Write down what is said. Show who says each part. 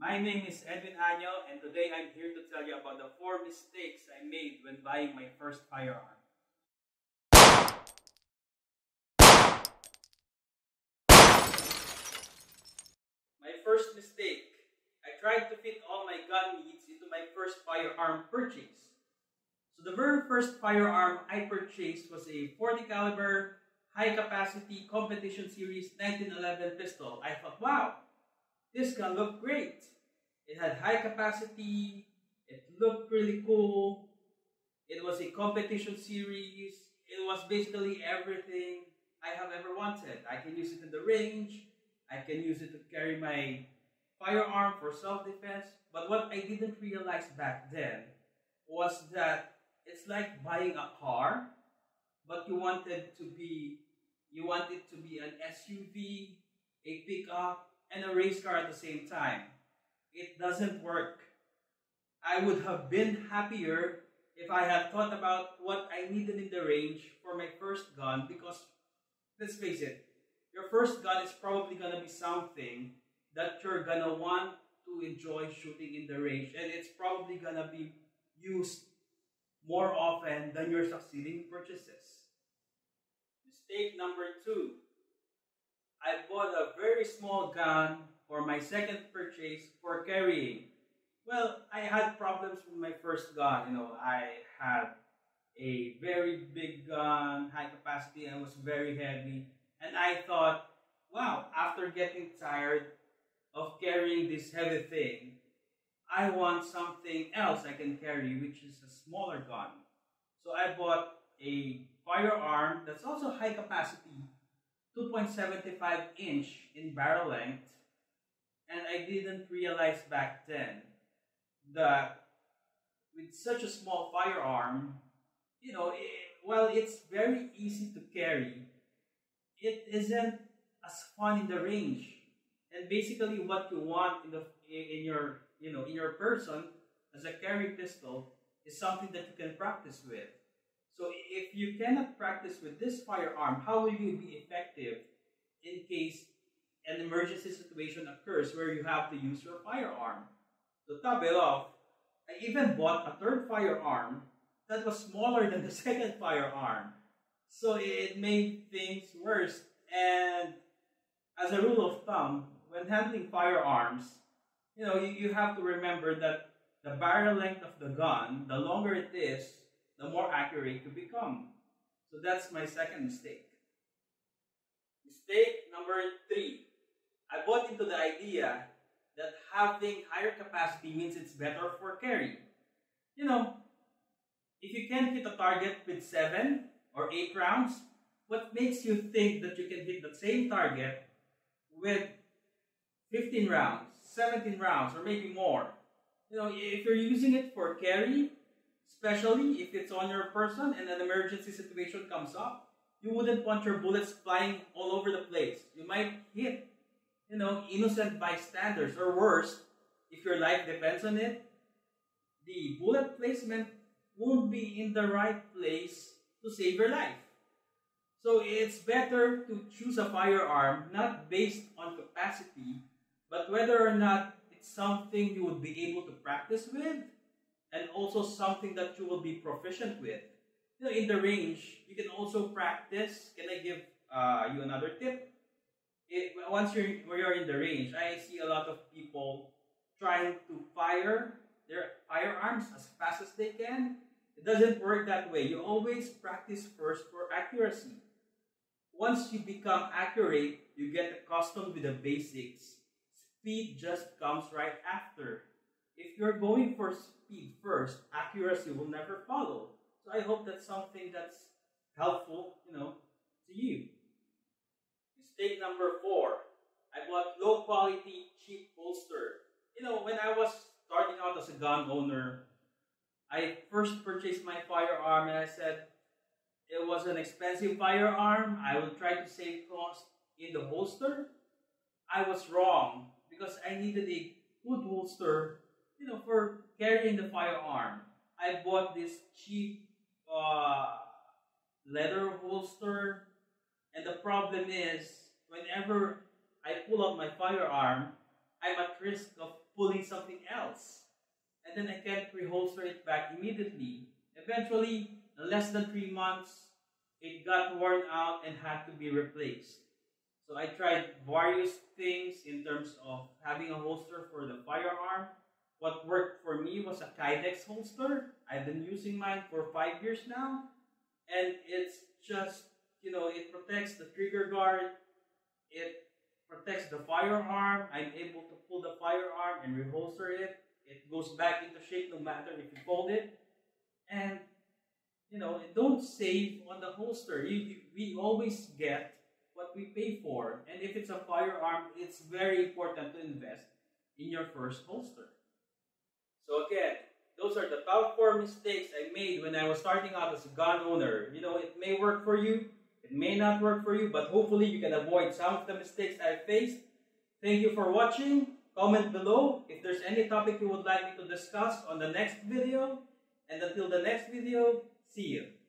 Speaker 1: My name is Edwin Anyo, and today I'm here to tell you about the 4 mistakes I made when buying my first firearm. My first mistake, I tried to fit all my gun needs into my first firearm purchase. So the very first firearm I purchased was a 40 caliber high capacity competition series 1911 pistol. I thought, wow, this gun looked great. It had high capacity, it looked really cool, it was a competition series, it was basically everything I have ever wanted. I can use it in the range, I can use it to carry my firearm for self-defense. But what I didn't realize back then was that it's like buying a car, but you want it to be an SUV, a pickup, and a race car at the same time. It doesn't work. I would have been happier if I had thought about what I needed in the range for my first gun, because let's face it, your first gun is probably gonna be something that you're gonna want to enjoy shooting in the range, and it's probably gonna be used more often than your succeeding purchases. Mistake number 2. I bought a very small gun for my second purchase for carrying. Well, I had problems with my first gun. I had a very big gun, high capacity, and was very heavy. And I thought, wow, after getting tired of carrying this heavy thing, I want something else I can carry, which is a smaller gun. So I bought a firearm that's also high capacity, 2.75 inch in barrel length. And I didn't realize back then that with such a small firearm, while it's very easy to carry, it isn't as fun in the range. And basically, what you want in your person as a carry pistol is something that you can practice with. So if you cannot practice with this firearm, how will you be effective in case an emergency situation occurs where you have to use your firearm? To top it off, I even bought a third firearm that was smaller than the second firearm. So it made things worse. And as a rule of thumb, when handling firearms, you have to remember that the barrel length of the gun, the longer it is, the more accurate you become. So that's my second mistake. Mistake number 3. I bought into the idea that having higher capacity means it's better for carry. If you can't hit a target with 7 or 8 rounds, what makes you think that you can hit the same target with 15 rounds, 17 rounds, or maybe more? If you're using it for carry, especially if it's on your person and an emergency situation comes up, you wouldn't want your bullets flying all over the place. You might hit, innocent bystanders, or worse, if your life depends on it, the bullet placement won't be in the right place to save your life. So it's better to choose a firearm not based on capacity, but whether or not it's something you would be able to practice with, and also something that you will be proficient with. In the range, you can also practice. Can I give you another tip? Once you're in the range, I see a lot of people trying to fire their firearms as fast as they can. It doesn't work that way. You always practice first for accuracy. Once you become accurate, you get accustomed with the basics. Speed just comes right after. If you're going for speed first, accuracy will never follow. So I hope that's something that's helpful, to you. Mistake number 4. I bought low quality, cheap holster. When I was starting out as a gun owner, I first purchased my firearm and I said it was an expensive firearm. I will try to save cost in the holster. I was wrong because I needed a good holster, for carrying the firearm. I bought this cheap leather holster, and the problem is, whenever I pull out my firearm, I'm at risk of pulling something else. And then I can't reholster it back immediately. Eventually, in less than 3 months, it got worn out and had to be replaced. So I tried various things in terms of having a holster for the firearm. What worked for me was a Kydex holster. I've been using mine for 5 years now. And it's just, it protects the trigger guard. It protects the firearm. I'm able to pull the firearm and reholster it. It goes back into shape no matter if you fold it. And, don't save on the holster. We always get what we pay for. And if it's a firearm, it's very important to invest in your first holster. So again, those are the top 4 mistakes I made when I was starting out as a gun owner. It may work for you, it may not work for you, but hopefully you can avoid some of the mistakes I faced. Thank you for watching. Comment below if there's any topic you would like me to discuss on the next video. And until the next video, see you.